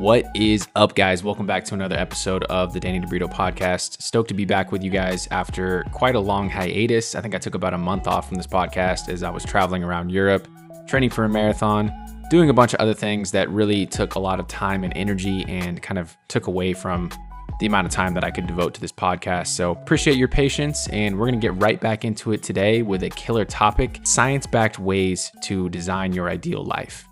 What is up, guys? Welcome back to another episode of the Danny DeBrito podcast. Stoked to be back with you guys after quite a long hiatus. I think I took about a month off from this podcast as I was traveling around Europe, training for a marathon, doing a bunch of other things that really took a lot of time and energy and kind of took away from the amount of time that I could devote to this podcast. So appreciate your patience, and we're going to get right back into it today with a killer topic: science-backed ways to design your ideal life.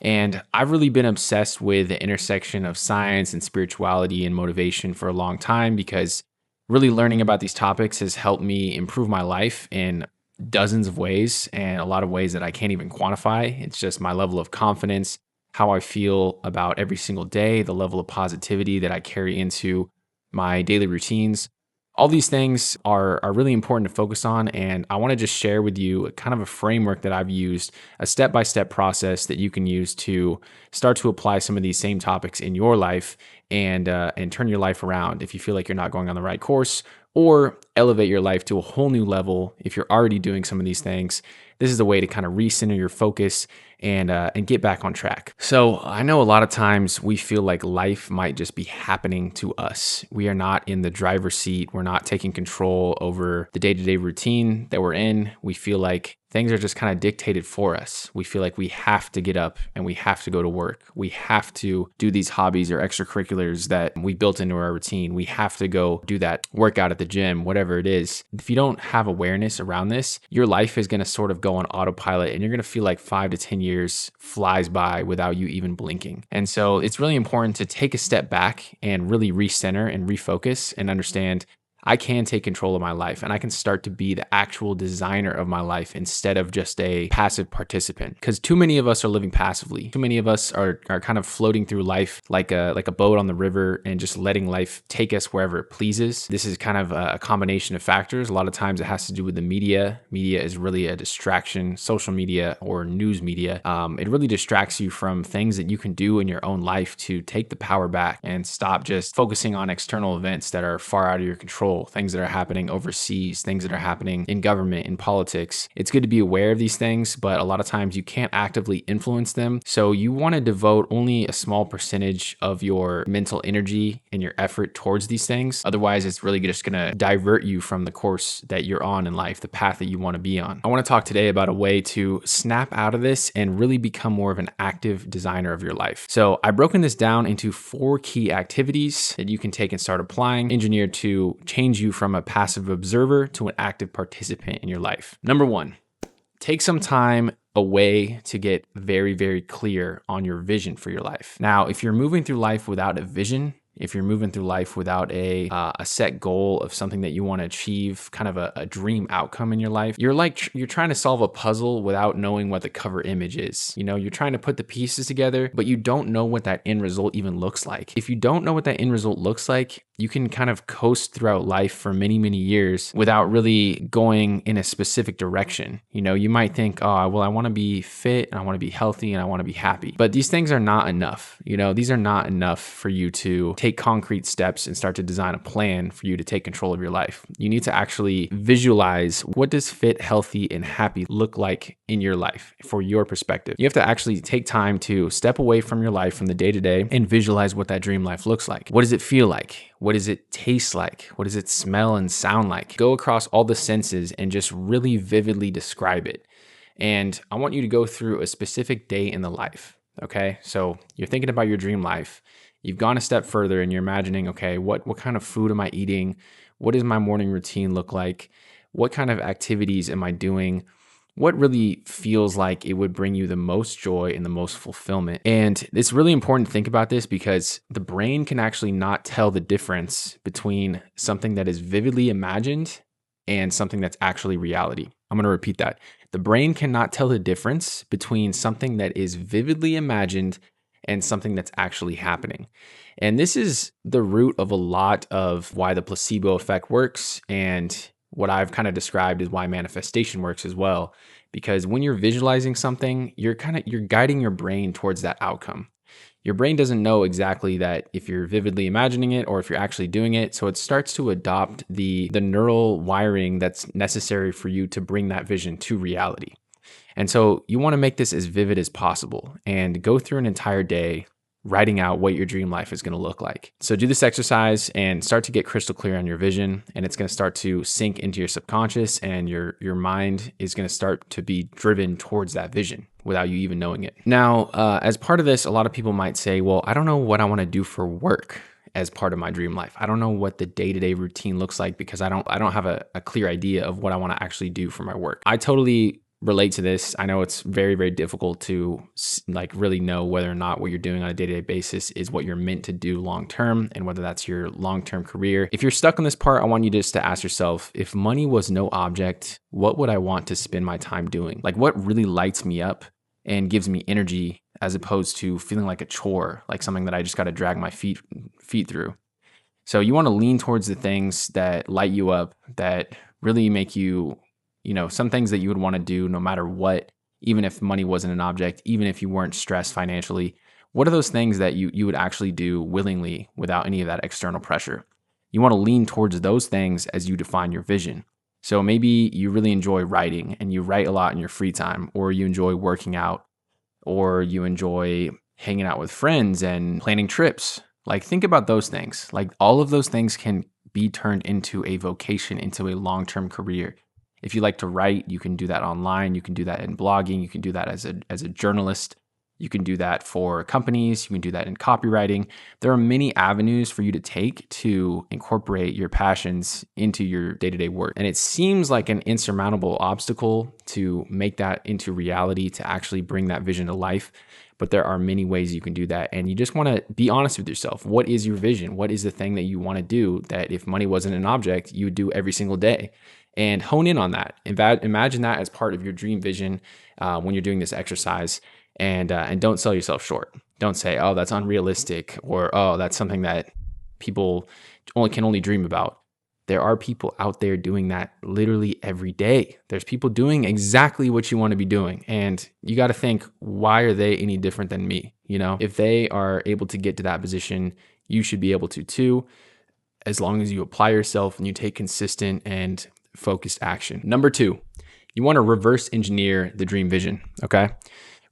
And I've really been obsessed with the intersection of science and spirituality and motivation for a long time, because really learning about these topics has helped me improve my life in dozens of ways, and a lot of ways that I can't even quantify. It's just my level of confidence, how I feel about every single day, the level of positivity that I carry into my daily routines. All these things are really important to focus on, and I want to just share with you kind of a framework that I've used, a step-by-step process that you can use to start to apply some of these same topics in your life and turn your life around if you feel like you're not going on the right course, or elevate your life to a whole new level if you're already doing some of these things. This is a way to kind of recenter your focus and get back on track. So I know a lot of times we feel like life might just be happening to us. We are not in the driver's seat. We're not taking control over the day-to-day routine that we're in. We feel like things are just kind of dictated for us. We feel like we have to get up and we have to go to work. We have to do these hobbies or extracurriculars that we built into our routine. We have to go do that workout at the gym, whatever it is. If you don't have awareness around this, your life is going to sort of go on autopilot, and you're going to feel like 5 to 10 years flies by without you even blinking. And so it's really important to take a step back and really recenter and refocus and understand I can take control of my life, and I can start to be the actual designer of my life instead of just a passive participant. Because too many of us are living passively. Too many of us are kind of floating through life like a boat on the river and just letting life take us wherever it pleases. This is kind of a combination of factors. A lot of times it has to do with the media. Media is really a distraction. Social media or news media, it really distracts you from things that you can do in your own life to take the power back and stop just focusing on external events that are far out of your control. Things that are happening overseas, things that are happening in government, in politics. It's good to be aware of these things, but a lot of times you can't actively influence them. So you want to devote only a small percentage of your mental energy and your effort towards these things. Otherwise, it's really just going to divert you from the course that you're on in life, the path that you want to be on. I want to talk today about a way to snap out of this and really become more of an active designer of your life. So I've broken this down into 4 key activities that you can take and start applying, engineered to change you from a passive observer to an active participant in your life. Number 1, take some time away to get very, very clear on your vision for your life. Now, if you're moving through life without a vision, if you're moving through life without a set goal of something that you want to achieve, kind of a dream outcome in your life, you're trying to solve a puzzle without knowing what the cover image is. You know, you're trying to put the pieces together, but you don't know what that end result even looks like. If you don't know what that end result looks like, you can kind of coast throughout life for many, many years without really going in a specific direction. You know, you might think, oh, well, I want to be fit and I want to be healthy and I want to be happy. But these things are not enough. You know, these are not enough for you to take concrete steps and start to design a plan for you to take control of your life. You need to actually visualize, what does fit, healthy, and happy look like in your life for your perspective. You have to actually take time to step away from your life, from the day-to-day, and visualize what that dream life looks like. What does it feel like? What does it taste like? What does it smell and sound like? Go across all the senses and just really vividly describe it. And I want you to go through a specific day in the life. Okay, so you're thinking about your dream life. You've gone a step further and you're imagining, okay, what kind of food am I eating? What does my morning routine look like? What kind of activities am I doing? What really feels like it would bring you the most joy and the most fulfillment? And it's really important to think about this, because the brain can actually not tell the difference between something that is vividly imagined and something that's actually reality. I'm going to repeat that. The brain cannot tell the difference between something that is vividly imagined and something that's actually happening. And this is the root of a lot of why the placebo effect works, and what I've kind of described is why manifestation works as well. Because when you're visualizing something, you're guiding your brain towards that outcome. Your brain doesn't know exactly that if you're vividly imagining it or if you're actually doing it. So it starts to adopt the neural wiring that's necessary for you to bring that vision to reality. And so you want to make this as vivid as possible and go through an entire day writing out what your dream life is going to look like. So do this exercise and start to get crystal clear on your vision, and it's going to start to sink into your subconscious, and your mind is going to start to be driven towards that vision without you even knowing it. Now, as part of this, a lot of people might say, well, I don't know what I want to do for work as part of my dream life. I don't know what the day-to-day routine looks like because I don't have a clear idea of what I want to actually do for my work. I totally relate to this. I know it's very, very difficult to really know whether or not what you're doing on a day-to-day basis is what you're meant to do long-term, and whether that's your long-term career. If you're stuck on this part, I want you just to ask yourself, if money was no object, what would I want to spend my time doing? Like, what really lights me up and gives me energy, as opposed to feeling like a chore, like something that I just got to drag my feet through. So you want to lean towards the things that light you up, that really make you, some things that you would want to do no matter what, even if money wasn't an object, even if you weren't stressed financially. What are those things that you would actually do willingly without any of that external pressure? You want to lean towards those things as you define your vision. So maybe you really enjoy writing and you write a lot in your free time, or you enjoy working out, or you enjoy hanging out with friends and planning trips. Like, think about those things. Like, all of those things can be turned into a vocation, into a long-term career. If you like to write, you can do that online. You can do that in blogging. You can do that as a journalist. You can do that for companies. You can do that in copywriting. There are many avenues for you to take to incorporate your passions into your day-to-day work. And it seems like an insurmountable obstacle to make that into reality, to actually bring that vision to life. But there are many ways you can do that. And you just want to be honest with yourself. What is your vision? What is the thing that you want to do that if money wasn't an object, you would do every single day? And hone in on that. Imagine that as part of your dream vision when you're doing this exercise. And don't sell yourself short. Don't say, oh, that's unrealistic, or, oh, that's something that people can only dream about. There are people out there doing that literally every day. There's people doing exactly what you want to be doing. And you got to think, why are they any different than me? If they are able to get to that position, you should be able to too, as long as you apply yourself and you take consistent and focused action. Number 2, you want to reverse engineer the dream vision, okay?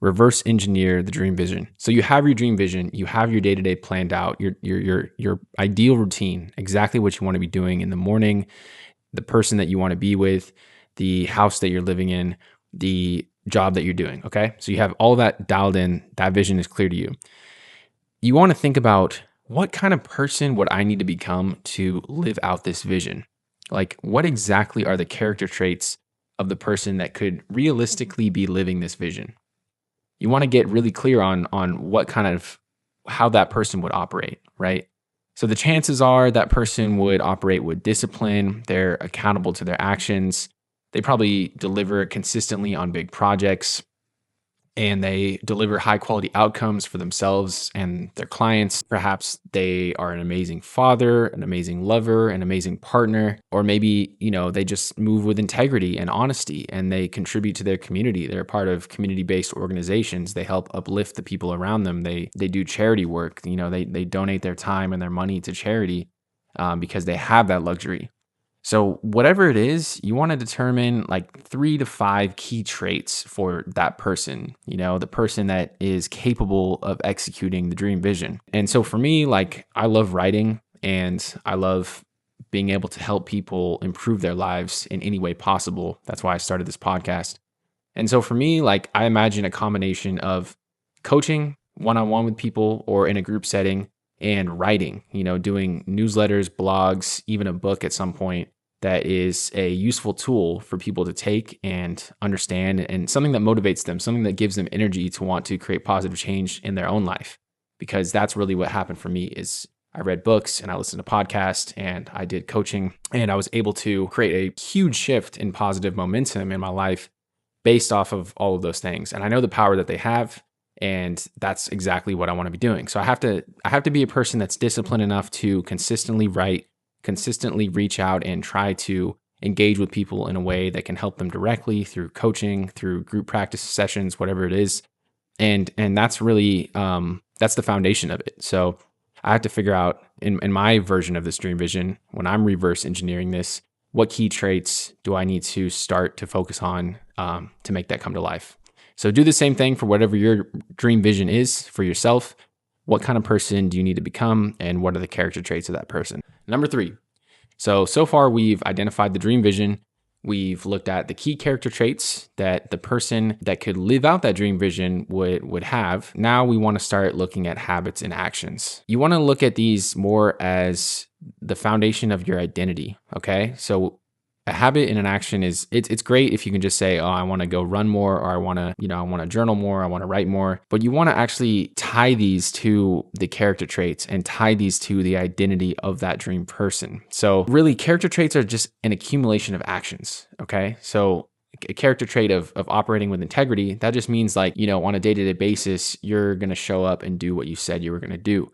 Reverse engineer the dream vision. So you have your dream vision, you have your day-to-day planned out, your ideal routine, exactly what you want to be doing in the morning, the person that you want to be with, the house that you're living in, the job that you're doing, okay? So you have all that dialed in, that vision is clear to you. You want to think about, what kind of person would I need to become to live out this vision? Like, what exactly are the character traits of the person that could realistically be living this vision? You want to get really clear on what kind of, how that person would operate, right? So the chances are that person would operate with discipline. They're accountable to their actions. They probably deliver consistently on big projects, and they deliver high quality outcomes for themselves and their clients. Perhaps they are an amazing father, an amazing lover, an amazing partner, or maybe, they just move with integrity and honesty, and they contribute to their community. They're a part of community-based organizations. They help uplift the people around them. They do charity work. They donate their time and their money to charity because they have that luxury. So whatever it is, you want to determine like 3 to 5 key traits for that person, the person that is capable of executing the dream vision. And so for me, like, I love writing and I love being able to help people improve their lives in any way possible. That's why I started this podcast. And so for me, like, I imagine a combination of coaching one-on-one with people or in a group setting, and writing, doing newsletters, blogs, even a book at some point that is a useful tool for people to take and understand, and something that motivates them, something that gives them energy to want to create positive change in their own life. Because that's really what happened for me. Is I read books and I listened to podcasts and I did coaching, and I was able to create a huge shift in positive momentum in my life based off of all of those things. And I know the power that they have. And that's exactly what I want to be doing. So I have to be a person that's disciplined enough to consistently write, consistently reach out and try to engage with people in a way that can help them directly through coaching, through group practice sessions, whatever it is. And that's really, that's the foundation of it. So I have to figure out in my version of this dream vision, when I'm reverse engineering this, what key traits do I need to start to focus on to make that come to life? So do the same thing for whatever your dream vision is for yourself. What kind of person do you need to become? And what are the character traits of that person? Number 3. So far we've identified the dream vision. We've looked at the key character traits that the person that could live out that dream vision would have. Now we want to start looking at habits and actions. You want to look at these more as the foundation of your identity, okay? So a habit and an action is it's great if you can just say, oh, I want to go run more, or I want to journal more, I want to write more. But you want to actually tie these to the character traits and tie these to the identity of that dream person. So really, character traits are just an accumulation of actions. Okay. So a character trait of operating with integrity, that just means like, on a day-to-day basis, you're going to show up and do what you said you were going to do.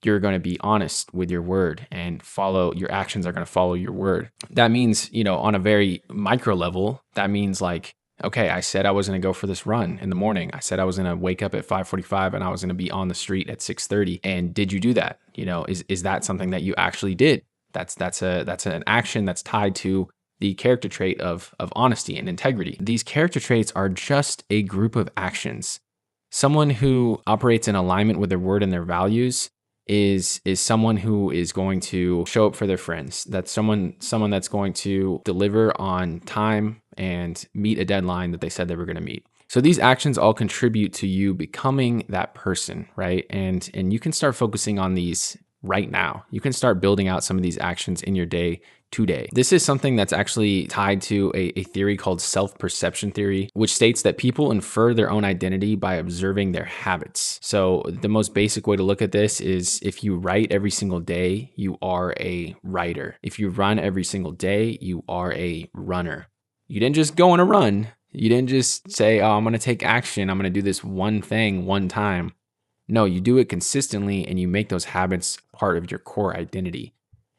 You're going to be honest with your word and your actions are going to follow your word. That means, on a very micro level, that means like, okay, I said I was going to go for this run in the morning. I said I was going to wake up at 5:45 and I was going to be on the street at 6:30. And did you do that? Is that something that you actually did? That's an action that's tied to the character trait of honesty and integrity. These character traits are just a group of actions. Someone who operates in alignment with their word and their values is someone who is going to show up for their friends. That's someone that's going to deliver on time and meet a deadline that they said they were going to meet. So these actions all contribute to you becoming that person, right? And you can start focusing on these right now. You can start building out some of these actions in your day today. This is something that's actually tied to a theory called self-perception theory, which states that people infer their own identity by observing their habits. So the most basic way to look at this is if you write every single day, you are a writer. If you run every single day, you are a runner. You didn't just go on a run. You didn't just say, oh, I'm going to take action. I'm going to do this one thing one time. No, you do it consistently and you make those habits part of your core identity.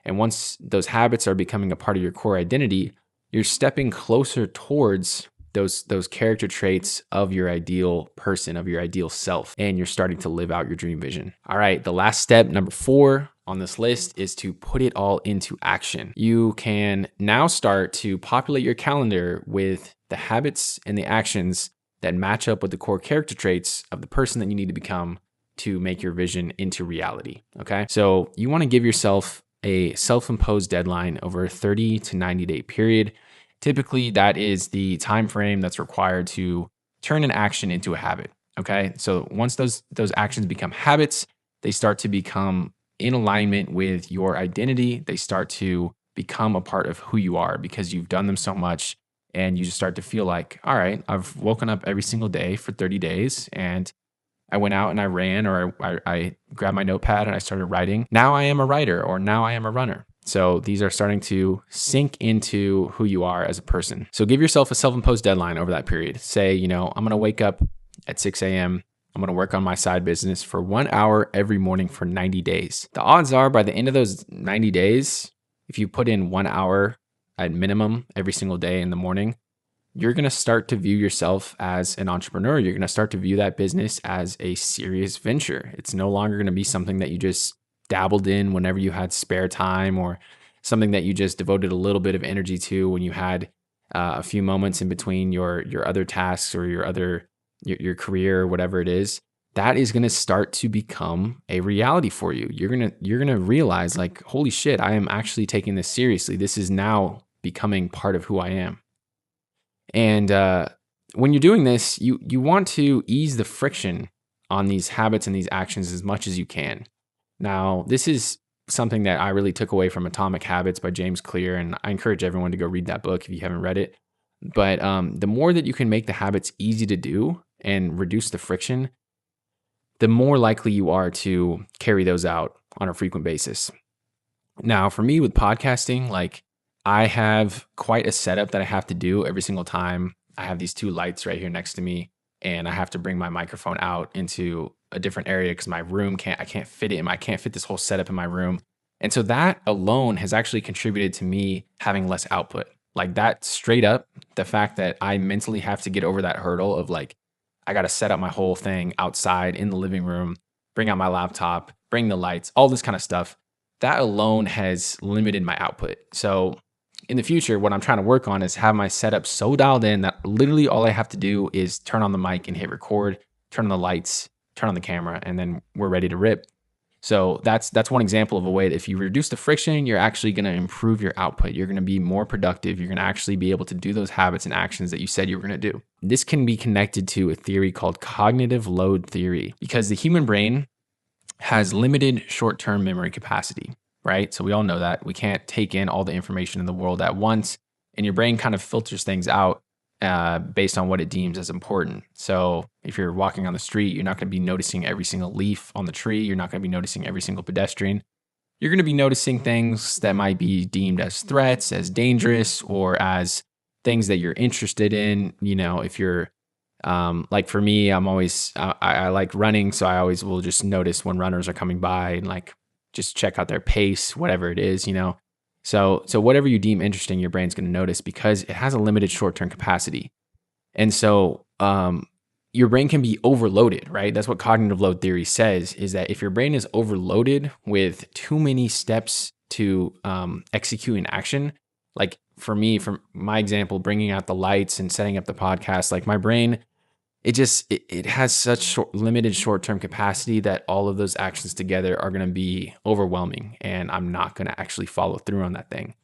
And once those habits are becoming a part of your core identity, you're stepping closer towards those character traits of your ideal person, of your ideal self, and you're starting to live out your dream vision. All right, the last step, number 4 on this list, is to put it all into action. You can now start to populate your calendar with the habits and the actions that match up with the core character traits of the person that you need to become to make your vision into reality. Okay, so you want to give yourself a self-imposed deadline over a 30 to 90 day period. Typically, that is the time frame that's required to turn an action into a habit. Okay, so once those actions become habits, they start to become in alignment with your identity. They start to become a part of who you are because you've done them so much, and you just start to feel like, all right, I've woken up every single day for 30 days and I went out and I ran, or I grabbed my notepad and I started writing. Now I am a writer, or now I am a runner. So these are starting to sink into who you are as a person. So give yourself a self-imposed deadline over that period. Say, I'm going to wake up at 6 a.m. I'm going to work on my side business for 1 hour every morning for 90 days. The odds are by the end of those 90 days, if you put in 1 hour at minimum every single day in the morning, you're going to start to view yourself as an entrepreneur. You're going to start to view that business as a serious venture. It's no longer going to be something that you just dabbled in whenever you had spare time, or something that you just devoted a little bit of energy to when you had a few moments in between your other tasks or your career or whatever it is. That is going to start to become a reality for you. You're going to realize, like, holy shit, I am actually taking this seriously. This is now becoming part of who I am. And when you're doing this, you want to ease the friction on these habits and these actions as much as you can. Now, this is something that I really took away from Atomic Habits by James Clear, and I encourage everyone to go read that book if you haven't read it. But the more that you can make the habits easy to do and reduce the friction, the more likely you are to carry those out on a frequent basis. Now, for me with podcasting, like, I have quite a setup that I have to do every single time. I have these 2 lights right here next to me, and I have to bring my microphone out into a different area because my room I can't fit this whole setup in my room. And so that alone has actually contributed to me having less output. Like, that straight up, the fact that I mentally have to get over that hurdle of, like, I got to set up my whole thing outside in the living room, bring out my laptop, bring the lights, all this kind of stuff. That alone has limited my output. So in the future, what I'm trying to work on is have my setup so dialed in that literally all I have to do is turn on the mic and hit record, turn on the lights, turn on the camera, and then we're ready to rip. So that's one example of a way that if you reduce the friction, you're actually going to improve your output. You're going to be more productive. You're going to actually be able to do those habits and actions that you said you were going to do. This can be connected to a theory called cognitive load theory, because the human brain has limited short-term memory capacity, right? So we all know that. We can't take in all the information in the world at once, and your brain kind of filters things out based on what it deems as important. So if you're walking on the street, you're not going to be noticing every single leaf on the tree. You're not going to be noticing every single pedestrian. You're going to be noticing things that might be deemed as threats, as dangerous, or as things that you're interested in. You know, if you're like for me, I like running, so I always will just notice when runners are coming by and like just check out their pace, whatever it is, you know. So whatever you deem interesting, your brain's going to notice because it has a limited short-term capacity. And so your brain can be overloaded, right? That's what cognitive load theory says, is that if your brain is overloaded with too many steps to execute an action, like for me, from my example, bringing out the lights and setting up the podcast, like my brain, it has such limited short-term capacity that all of those actions together are going to be overwhelming, and I'm not going to actually follow through on that thing.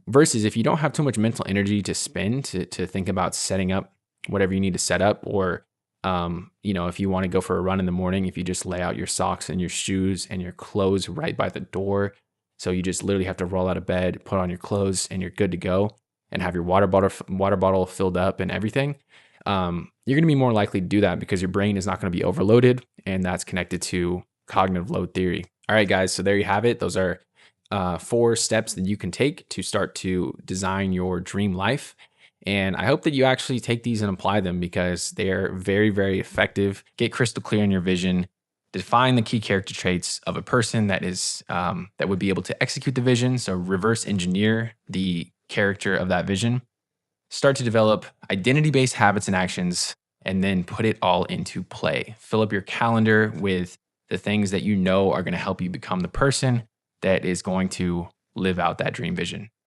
Versus if you don't have too much mental energy to spend to think about setting up whatever you need to set up, or you know, if you want to go for a run in the morning, if you just lay out your socks and your shoes and your clothes right by the door, so you just literally have to roll out of bed, put on your clothes, and you're good to go, and have your water bottle filled up and everything. You're going to be more likely to do that because your brain is not going to be overloaded, and that's connected to cognitive load theory. All right, guys, so there you have it. Those are 4 steps that you can take to start to design your dream life. And I hope that you actually take these and apply them because they are very, very effective. Get crystal clear in your vision. Define the key character traits of a person that is that would be able to execute the vision. So reverse engineer the character of that vision. Start to develop identity-based habits and actions, and then put it all into play. Fill up your calendar with the things that you know are going to help you become the person that is going to live out that dream vision.